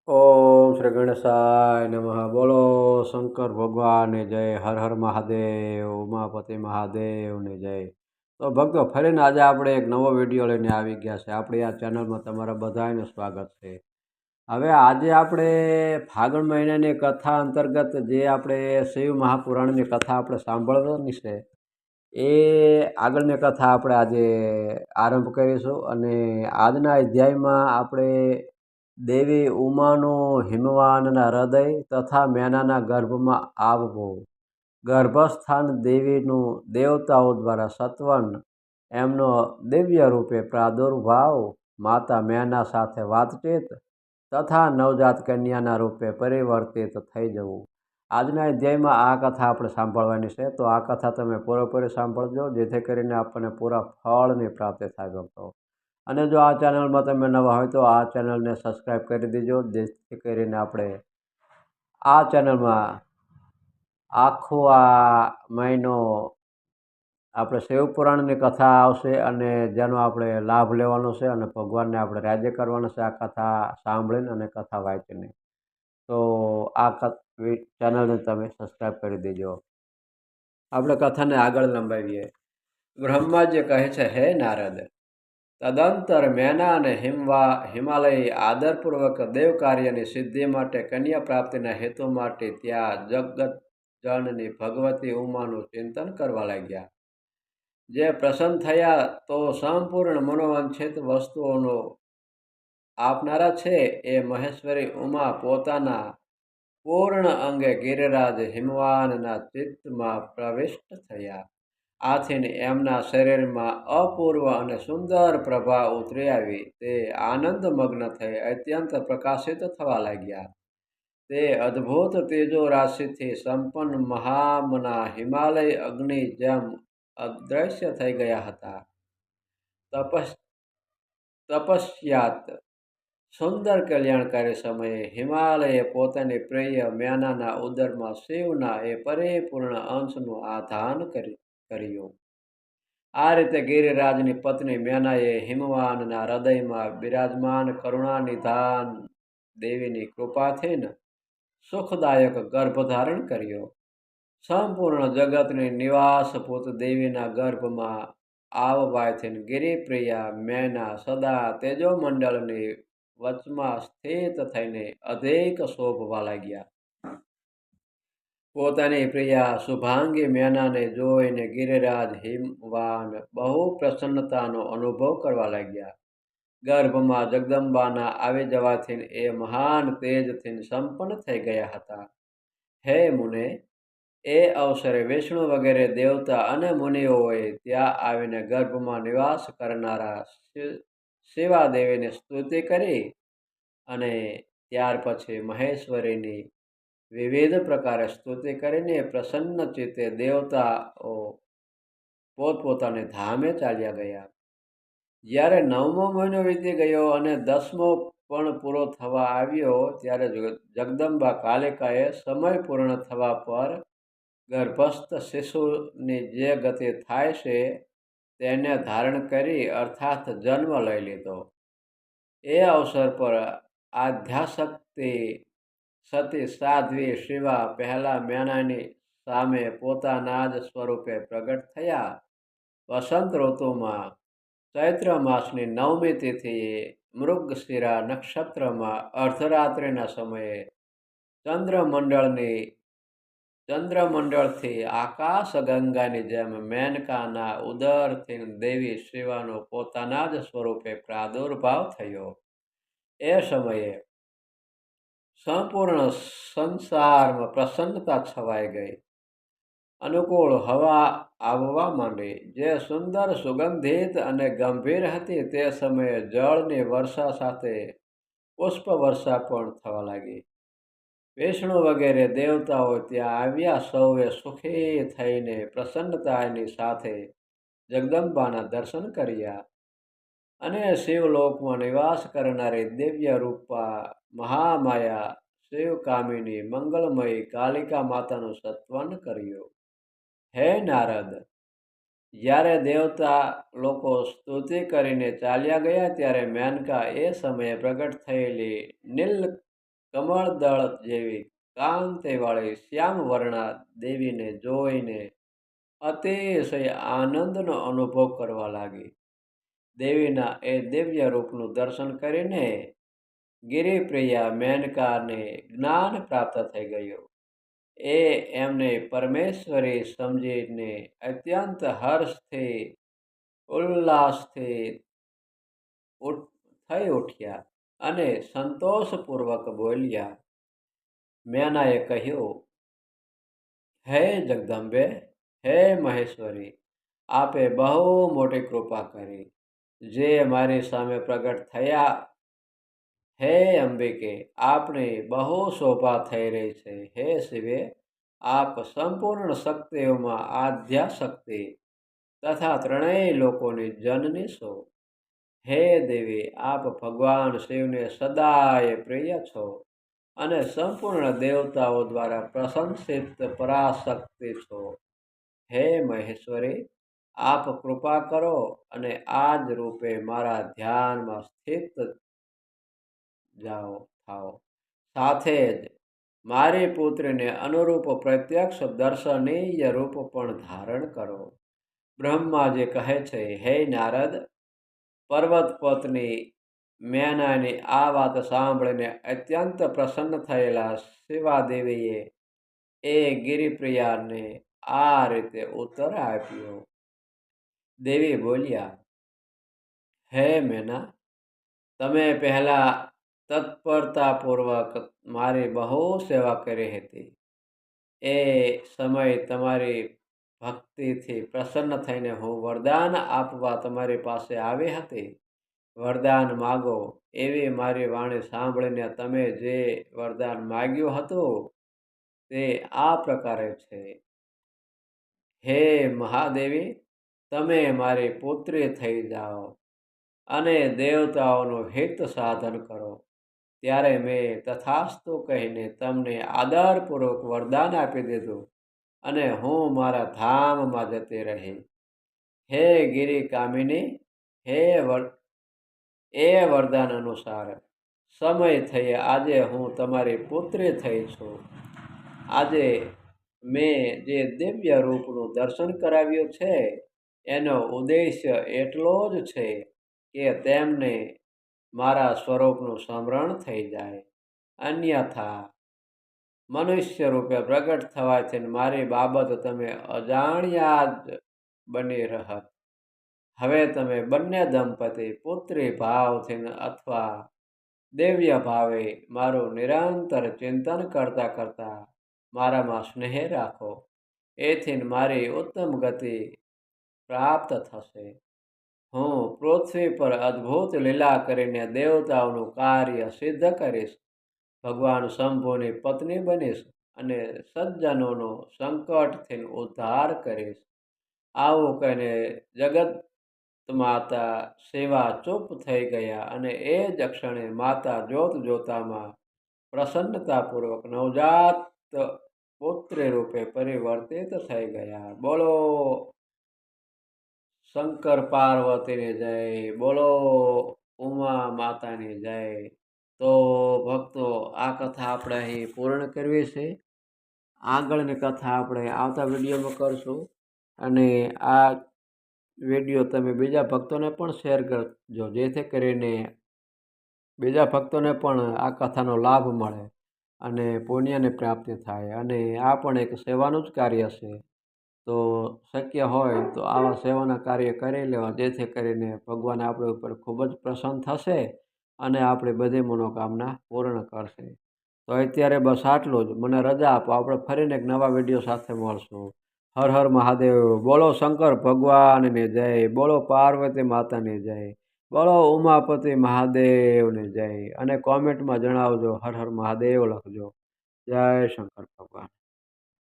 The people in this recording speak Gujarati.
ઓમ શ્રી ગણેશાય નમઃ. બોલો શંકર ભગવાનની જય. હર હર મહાદેવ. ઉમાપતિ મહાદેવની જય. તો ભક્તો, ફરીને આજે આપણે એક નવો વિડીયો લઈને આવી ગયા છે. આપણી આ ચેનલમાં તમારા બધાનું સ્વાગત છે. હવે આજે આપણે ફાગણ મહિનાની કથા અંતર્ગત જે આપણે શિવ મહાપુરાણની કથા આપણે સાંભળવાની છે, એ આગળની કથા આપણે આજે આરંભ કરીશું. અને આજના અધ્યાયમાં આપણે દેવી ઉમાનું હિમવાનના હૃદય તથા મેનાના ગર્ભમાં આવવું, ગર્ભસ્થાન દેવીનું દેવતાઓ દ્વારા સત્વન એમનો દિવ્ય રૂપે પ્રાદુર્ભાવ, માતા મેના સાથે વાતચીત તથા નવજાત કન્યાના રૂપે પરિવર્તિત થઈ જવું. આજના અધ્યાયમાં આ કથા આપણે સાંભળવાની છે. તો આ કથા તમે પૂરેપૂરી સાંભળજો, જેથી કરીને આપણને પૂરા ફળની પ્રાપ્તિ થાય ભક્તો. અને જો આ ચેનલમાં તમે નવા હોય તો આ ચેનલને સબસ્ક્રાઈબ કરી દેજો, જેથી કરીને આપણે આ ચેનલમાં આખો આ મહિનો આપણે શિવપુરાણની કથા આવશે અને જેનો આપણે લાભ લેવાનો છે અને ભગવાનને આપણે રાજી કરવાનો છે આ કથા સાંભળીને અને કથા વાંચીને. તો આ ચેનલને તમે સબસ્ક્રાઈબ કરી દેજો. આપણે કથાને આગળ લંબાવીએ. બ્રહ્માજી કહે છે, હે નારદ, તદંતર મેના અને હિમાલય આદરપૂર્વક દેવ કાર્યની સિદ્ધિ માટે કન્યા પ્રાપ્તિના હેતુ માટે ત્યાં જગત જનની ભગવતી ઉમાનું ચિંતન કરવા લાગ્યા. જે પ્રસન્ન થયા તો સંપૂર્ણ મનોવાંછિત વસ્તુઓનો આપનારા છે એ મહેશ્વરી ઉમા પોતાના પૂર્ણ અંગે ગિરિરાજ હિમવાનના ચિત્તમાં પ્રવિષ્ટ થયા. આથી એમના શરીરમાં અપૂર્વ અને સુંદર પ્રભા ઉતરી આવી. તે આનંદમગ્ન થઈ અત્યંત પ્રકાશિત થવા લાગ્યા. તે અદ્ભુત તેજો રાશિથી સંપન્ન મહામના હિમાલય અગ્નિ જેમ અદ્રશ્ય થઈ ગયા હતા. તપસ્યાત સુંદર કલ્યાણકારી સમયે હિમાલયે પોતાની પ્રિય મેનાના ઉદરમાં શિવના એ પરિપૂર્ણ અંશનું આધાન કર્યું. આ રીતે ગિરિરાજની પત્ની મેનાએ હિમવાનના હૃદયમાં બિરાજમાન કરુણાનિધાન દેવીની કૃપાથી સુખદાયક ગર્ભધારણ કર્યો. સંપૂર્ણ જગતની નિવાસભૂત દેવીના ગર્ભમાં આવવાથી ગિરિપ્રિયા મેના સદા તેજોમંડળની વચમાં સ્થિત થઈને અધિક શોભવા લાગ્યા. પોતાની પ્રિયા શુભાંગી મેનાને જોઈને ગિરિરાજ હિમવાન બહુ પ્રસન્નતાનો અનુભવ કરવા લાગ્યા. ગર્ભમાં જગદંબાના આવી જવાથી એ મહાન તેજથી સંપન્ન થઈ ગયા હતા. હે મુને, એ અવસરે વિષ્ણુ વગેરે દેવતા અને મુનિઓએ ત્યાં આવીને ગર્ભમાં નિવાસ કરનારા શિવાદેવીની સ્તુતિ કરી અને ત્યાર પછી મહેશ્વરીની વિવિધ પ્રકારે સ્તુતિ કરીને પ્રસન્ન ચિત્તે દેવતાઓ પોતપોતાની ધામે ચાલ્યા ગયા. જ્યારે 9મો મહિનો વીતી ગયો અને 10મો પણ પૂરો થવા આવ્યો, ત્યારે જગદંબા કાલિકાએ સમય પૂર્ણ થવા પર ગર્ભસ્થ શિશુની જે ગતિ થાય છે તેને ધારણ કરી અર્થાત જન્મ લઈ લીધો. એ અવસર પર આદ્યાશક્તિ સતી સાધ્વી શિવા પહેલા મેનાની સામે પોતાના જ સ્વરૂપે પ્રગટ થયા. વસંત ઋતુમાં ચૈત્ર માસની 9મી તિથિએ મૃગશિરા નક્ષત્રમાં અર્ધરાત્રિના સમયે ચંદ્રમંડળથી આકાશ ગંગાની જેમ મેનકાના ઉદરથી દેવી શિવાનો પોતાના જ સ્વરૂપે પ્રાદુર્ભાવ થયો. એ સમયે સંપૂર્ણ સંસારમાં પ્રસન્નતા છવાઈ ગઈ. અનુકૂળ હવા આવવા માંડી, જે સુંદર સુગંધિત અને ગંભીર હતી. તે સમયે જળની વર્ષા સાથે પુષ્પ વર્ષા પણ થવા લાગી. વિષ્ણુ વગેરે દેવતાઓ ત્યાં આવ્યા. સૌએ સુખી થઈને પ્રસન્નતાની સાથે જગદંબાના દર્શન કર્યા અને શિવલોકમાં નિવાસ કરનારી દિવ્ય રૂપા મહામાયા શિવકામિની મંગલમયી કાલિકા માતાનું સત્વન કર્યું. હે નારદ, જ્યારે દેવતા લોકો સ્તુતિ કરીને ચાલ્યા ગયા ત્યારે મેનકા એ સમયે પ્રગટ થયેલી કમળદળ જેવી કાંતિવાળી શ્યામવર્ણા દેવીને જોઈને અતિશય આનંદનો અનુભવ કરવા લાગી. દેવીના એ દિવ્ય રૂપનું દર્શન કરીને ગિરિપ્રિયા મેનકાને જ્ઞાન પ્રાપ્ત થઈ ગયું. એ એમને પરમેશ્વરી સમજીને અત્યંત હર્ષથી ઉલ્લાસથી થઈ ઉઠ્યા અને સંતોષપૂર્વક બોલ્યા. મેનાએ કહ્યું, હે જગદંબે, હે મહેશ્વરી, આપે બહુ મોટી કૃપા કરી, જે મારી સામે પ્રગટ થયા. હે અંબિકે, આપની બહુ શોભા થઈ રહી છે. હે શિવે, આપ સંપૂર્ણ શક્તિઓમાં આદ્યા શક્તિ તથા ત્રણેય લોકોની જનની છો. હે દેવી, આપ ભગવાન શિવને સદાય પ્રિય છો અને સંપૂર્ણ દેવતાઓ દ્વારા પ્રશંસિત પરાશક્તિ છો. હે મહેશ્વરી, આપ કૃપા કરો અને આ જ રૂપે મારા ધ્યાનમાં સ્થિત થાઓ. સાથે જ મારી પુત્રીને અનુરૂપ પ્રત્યક્ષ દર્શનીય રૂપ પણ ધારણ કરો. બ્રહ્માજી કહે છે, હે નારદ, પર્વત પત્ની મેનાની આ વાત સાંભળીને અત્યંત પ્રસન્ન થયેલા શિવાદેવીએ એ ગિરિપ્રિયાને આ રીતે ઉત્તર આપ્યો. દેવી બોલ્યા, હે મેના, તમે પહેલા તત્પરતાપૂર્વક મારી બહુ સેવા કરી હતી. એ સમય તમારી ભક્તિથી પ્રસન્ન થઈને હું વરદાન આપવા તમારી પાસે આવી હતી. વરદાન માગો. એવી મારી વાણી સાંભળીને તમે જે વરદાન માગ્યું હતું તે આ પ્રકારે છે. હે મહાદેવી, તમે મારી પુત્રી થઈ જાઓ અને દેવતાઓનું હિત સાધન કરો. ત્યારે મેં તથાસ્તુ કહીને તમને આદરપૂર્વક વરદાન આપી દીધું અને હું મારા ધામમાં જતી રહી. હે ગિરિકામિની, એ વરદાન અનુસાર સમય થયે આજે હું તમારી પુત્રી થઈ છું. આજે મેં જે દિવ્ય રૂપનું દર્શન કરાવ્યું છે એનો ઉદ્દેશ્ય એટલો જ છે કે તેમને મારા સ્વરૂપનું સ્મરણ થઈ જાય. અન્યથા મનુષ્ય રૂપે પ્રગટ થવાથી મારી બાબત તમે અજાણ્યા જ બની રહત. હવે તમે બંને દંપતી પુત્રી ભાવથી અથવા દિવ્ય ભાવે મારું નિરંતર ચિંતન કરતા કરતા મારામાં સ્નેહ રાખો. એથી મારી ઉત્તમ ગતિ પ્રાપ્ત થશે. હું પૃથ્વી પર અદ્ભુત લીલા કરીને દેવતાઓનું કાર્ય સિદ્ધ કરીશ. ભગવાન શંભુની પત્ની બનીશ અને સજ્જનોનો સંકટથી ઉદ્ધાર કરીશ. આવું કહીને જગત માતા શિવા ચૂપ થઈ ગયા અને એ જ ક્ષણે માતા જોત જોતામાં પ્રસન્નતાપૂર્વક નવજાત પુત્રી રૂપે પરિવર્તિત થઈ ગયા. બોલો શંકર પાર્વતીની જય, બોલો ઉમા માતાની જય. તો ભક્તો, આ કથા આપણે અહીં પૂર્ણ કરવી છે. આગળની કથા આપણે આવતા વિડીયોમાં કરશું અને આ વિડીયો તમે બીજા ભક્તોને પણ શેર કરજો, જેથી કરીને બીજા ભક્તોને પણ આ કથાનો લાભ મળે અને પુણ્યની પ્રાપ્તિ થાય. અને આ પણ એક સેવાનું જ કાર્ય છે. તો શક્ય હોય તો આવા સેવાના કાર્ય કરી લેવા, જેથી કરીને ભગવાન આપણી ઉપર ખૂબ જ પ્રસન્ન થશે અને આપણી બધી મનોકામના પૂર્ણ કરશે. તો અત્યારે બસ આટલું જ. મને રજા આપો. આપણે ફરીને એક નવા વિડીયો સાથે મળશું. હર હર મહાદેવ. બોલો શંકર ભગવાનની જય, બોલો પાર્વતી માતાની જય, બોલો ઉમાપતિ મહાદેવની જય. અને કોમેન્ટમાં જણાવજો, હર હર મહાદેવ લખજો. જય શંકર ભગવાન.